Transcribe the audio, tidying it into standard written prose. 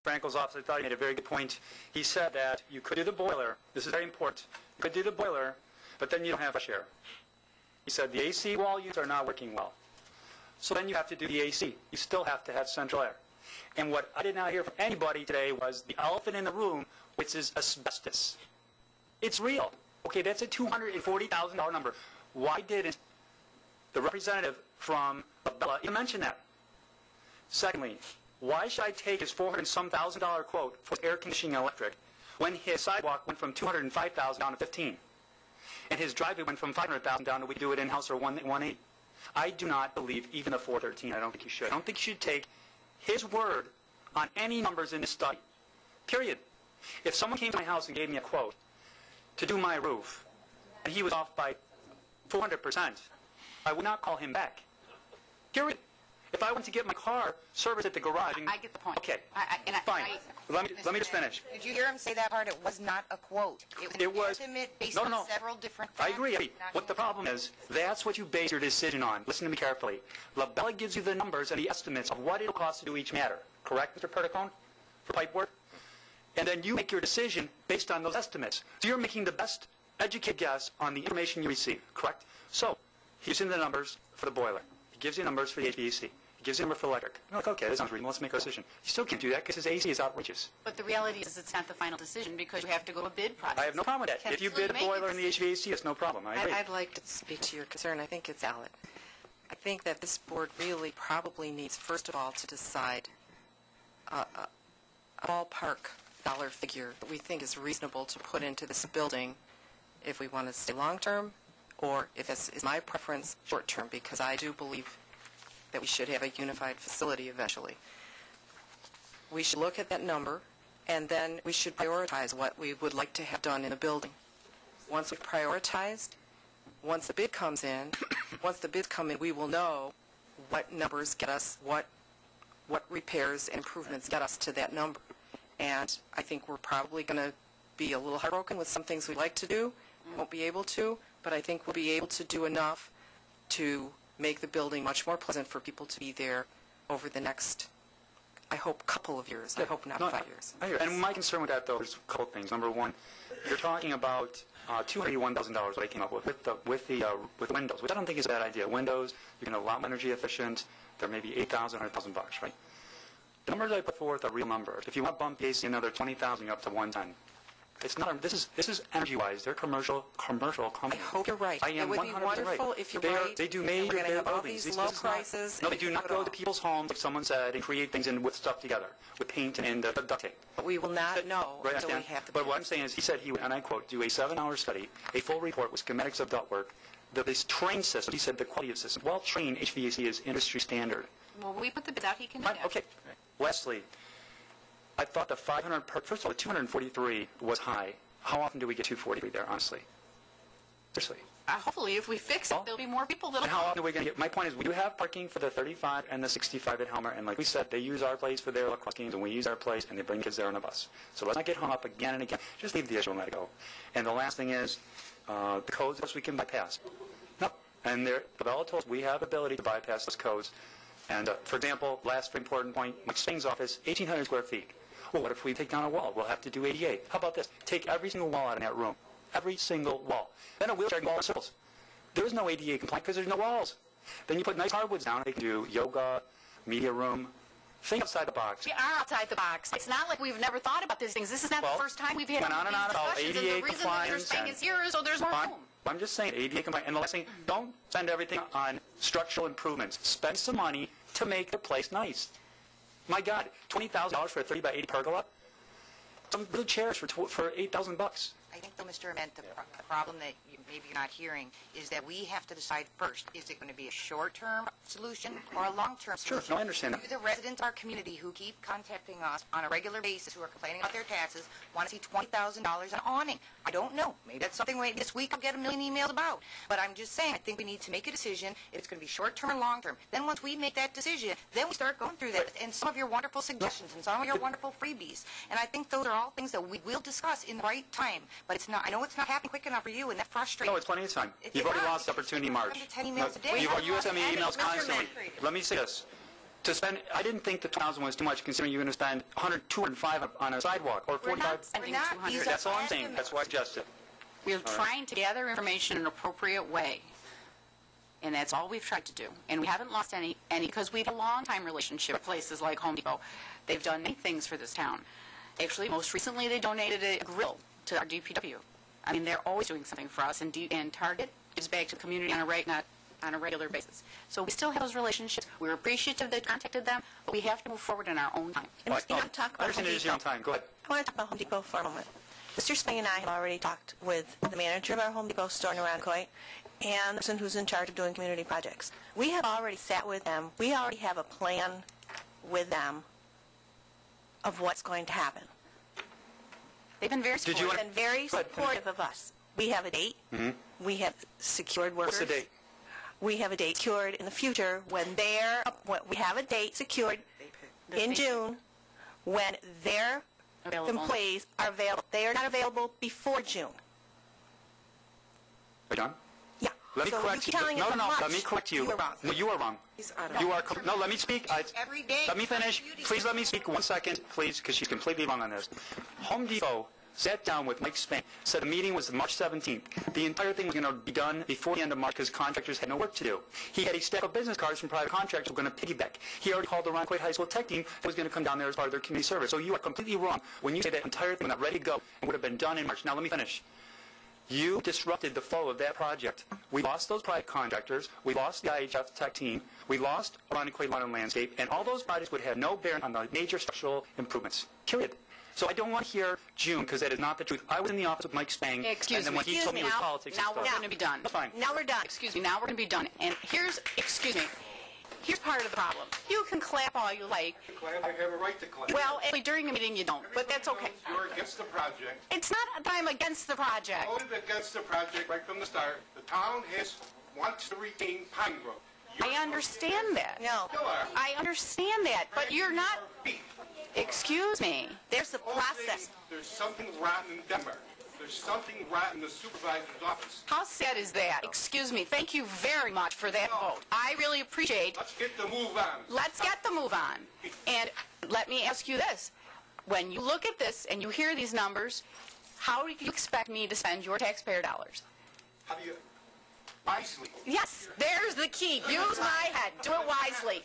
Frankel's office, I thought he made a very good point. He said that you could do the boiler. This is very important. You could do the boiler, but then you don't have fresh air. He said the AC wall units are not working well. So then you have to do the AC. You still have to have central air. And what I did not hear from anybody today was the elephant in the room, which is asbestos. It's real. Okay, that's a $240,000 number. Why didn't the representative from Bella even mention that? Secondly, why should I take his $400-some-thousand quote for air conditioning and electric when his sidewalk went from $205,000 down to $15,000? And his driveway went from $500,000 down to we do it in-house or $180,000. I do not believe even the $413,000. I don't think you should. I don't think you should take his word on any numbers in this study. Period. If someone came to my house and gave me a quote to do my roof, and he was off by 400%, I would not call him back. Period. If I went to get my car serviced at the garage... I get the point. Okay, fine. Let me just finish. Did you hear him say that part? It was not a quote. It was an estimate based on several different factors. I agree. What the problem is, that's what you base your decision on. Listen to me carefully. LaBella gives you the numbers and the estimates of what it'll cost to do each matter. Correct, Mr. Perticone? For pipe work? And then you make your decision based on those estimates. So you're making the best educated guess on the information you receive. Correct? So, he gives you the numbers for the boiler. He gives you numbers for the HVAC. He gives you a number for electric. You're like, okay, that sounds reasonable. Let's make our decision. You still can't do that because his AC is outrageous. But the reality is it's not the final decision because you have to go to a bid process. I have no problem with that. If you bid a boiler in the HVAC, it's no problem. I agree. I'd like to speak to your concern. I think it's valid. I think that this board really probably needs, first of all, to decide a ballpark dollar figure that we think is reasonable to put into this building if we want to stay long-term or if this is my preference short-term, because I do believe that we should have a unified facility eventually. We should look at that number, and then we should prioritize what we would like to have done in the building. Once we've prioritized, once the bid comes in, once the bids come in, we will know what numbers get us, what repairs and improvements get us to that number. And I think we're probably going to be a little heartbroken with some things we'd like to do, won't be able to, but I think we'll be able to do enough to make the building much more pleasant for people to be there over the next, I hope, couple of years. I hope not 5 years. I hear. And my concern with that, though, is a couple of things. Number one, you're talking about $281,000 what I came up with windows, which I don't think is a bad idea. Windows, you can a lot more energy efficient. They're maybe $8,000, $100,000 bucks, right? The numbers I put forth are real numbers. If you want to bump the AC another $20,000 up to 110, it's not. This is energy-wise. They're commercial companies. I hope you're right. I am 100% it would be wonderful right. if you're right. They do We're major going to have all buildings. these low prices. No, they do not go to people's homes, like someone said, and create things and with stuff together, with paint and duct tape. But we will not know until we have the. But what I'm saying is, he said he would, and I quote, do a 7-hour study, a full report with schematics of ductwork, this trained system. He said the quality of the system. Well-trained HVAC is industry standard. Well, we put the bids out. He can do that. Okay. Leslie, I thought the 500 first of all, the 243 was high. How often do we get 243 there, honestly? Seriously. Hopefully, if we fix it, there'll be more people that'll. And how often are we going to get? My point is, we do have parking for the 35 and the 65 at Helmer, and like we said, they use our place for their lacrosse games, and we use our place, and they bring kids there on a bus. So let's not get hung up again and again. Just leave the issue and let it go. And the last thing is, the codes we can bypass. No. And the Bella told us we have the ability to bypass those codes. And for example, last important point, Mike Spain's office, 1,800 square feet. Well, what if we take down a wall? We'll have to do ADA. How about this? Take every single wall out in that room. Every single wall. Then a wheelchair can go in circles. There is no ADA compliant because there's no walls. Then you put nice hardwoods down. They can do yoga, media room. Think outside the box. We are outside the box. It's not like we've never thought about these things. This is not the first time we've had on and on about discussions. ADA and the reason that you're saying it's here is so there's more room. I'm just saying ADA compliant. And the last thing, don't spend everything on structural improvements. Spend some money to make the place nice. My God, $20,000 for a 30 by 80 pergola? Some little chairs for $8,000. I think, though, Mr. Ament, the problem that maybe you're not hearing is that we have to decide first, is it going to be a short-term solution or a long-term solution? Sure, no, I understand that. The residents of our community who keep contacting us on a regular basis, who are complaining about their taxes, want to see $20,000 in awning. I don't know. Maybe that's something this week I'll get a million emails about. But I'm just saying, I think we need to make a decision if it's going to be short-term or long-term. Then once we make that decision, then we start going through that. And some of your wonderful suggestions and some of your wonderful freebies. And I think those are all things that we will discuss in the right time. But it's not. I know it's not happening quick enough for you, and that frustrates me. No, it's plenty of time. You've already lost opportunity in March. You send 10 emails a day. You send me emails constantly. Let me say this. to spend, I didn't think the 2,000 was too much considering you're going to spend 100, 205 on a sidewalk or 45. We're not spending We're not. 200. That's all I'm saying. That's why I suggested. We're trying to gather information in an appropriate way. And that's all we've tried to do. And we haven't lost any because we have a long-time relationship with places like Home Depot. They've done many things for this town. Actually, most recently, they donated a grill to our DPW. I mean, they're always doing something for us, and Target gives back to the community on a regular basis. So we still have those relationships. We're appreciative that they contacted them, but we have to move forward in our own time. And let's not talk about Understand Home it is your own Depot. time. Go ahead. I want to talk about Home Depot for a moment. Mr. Spang and I have already talked with the manager of our Home Depot store in Ironcoit and the person who's in charge of doing community projects. We have already sat with them. We already have a plan with them of what's going to happen. They've been very supportive. They've been very supportive of us. We have a date. We have secured workers. What's the date? We have a date secured in the future when we have a date secured in June when their employees are available. They are not available before June. Are you done? Yeah. Let me So correct you you. keep telling No, us no, no. much. Let me correct you. You were wrong. No, you are wrong. He's out of You are. No, let me speak. Every day. Let me finish. Please let me speak 1 second, please, because she's completely wrong on this. Home Depot sat down with Mike Spang, said the meeting was March 17th. The entire thing was going to be done before the end of March because contractors had no work to do. He had a stack of business cards from private contractors who were going to piggyback. He already called the Ironcoit High School tech team that was going to come down there as part of their community service. So you are completely wrong when you say that entire thing was not ready to go and would have been done in March. Now let me finish. You disrupted the flow of that project. We lost those private contractors. We lost the IHF tech team. We lost Ironcoit Lawn and Landscape. And all those projects would have no bearing on the major structural improvements. Period. So I don't want to hear June because that is not the truth. I was in the office with Mike Spang. Excuse and then me. when he told me it was politics and Now we're stuff. going to be done. That's fine. Now we're done. Excuse me, now we're going to be done. And here's part of the problem. You can clap all you like. I have a right to claim. Well, actually, during a meeting you don't, but that's okay. You're against the project. It's not that I'm against the project. Voted against the project right from the start. The town wants to retain Pine Grove. I understand that. No. You are. I understand that, but you're not... Excuse me. There's the process. There's something rotten in Denver. There's something rotten in the supervisor's office. How sad is that? Excuse me. Thank you very much for that vote. I really appreciate... Let's get the move on. Let's get the move on. And let me ask you this. When you look at this and you hear these numbers, how do you expect me to spend your taxpayer dollars? How do you... Wisely. Yes, there's the key. Use my head. Do it wisely.